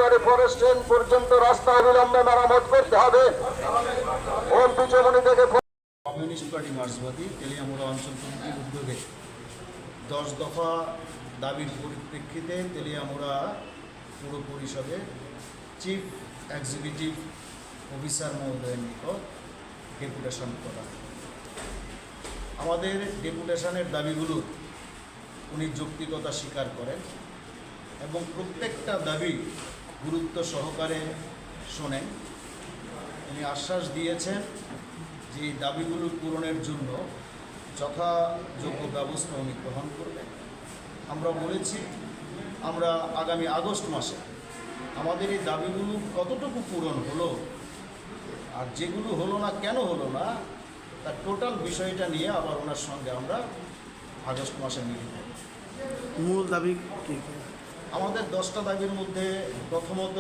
সরকারি forest range পর্যন্ত রাস্তা অবিলম্বে মেরামত করতে হবে। ওম পিছমনি থেকে কমিউনিস্ট পার্টি মার্ক্সবাদী তেলিয়ামুড়া অঞ্চল কমিটির উদ্যোগে 10 দফা দাবির পরিপ্রেক্ষিতে তেলিয়ামুড়া পৌর পরিষদের চিফ এক্সিকিউটিভ অফিসার মহোদয়ের নিকট ডেপুটেশন করা। আমাদের ডেপুটেশনের দাবিগুলোর উনি যৌক্তিকতা স্বীকার করেন এবং প্রত্যেকটা দাবি গুরুত্ব সহকারে শোনেন। উনি আশ্বাস দিয়েছেন যে এই দাবিগুলো পূরণের জন্য যথাযোগ্য ব্যবস্থা উনি গ্রহণ করবেন। আমরা বলেছি আমরা আগামী আগস্ট মাসে আমাদের এই দাবিগুলো কতটুকু পূরণ হলো আর যেগুলো হলো না কেন হলো না তার টোটাল বিষয়টা নিয়ে আবার ওনার সঙ্গে আমরা আগস্ট মাসে মিলিত। মূল দাবি কি? আমাদের 10টা দাবির মধ্যে প্রথমত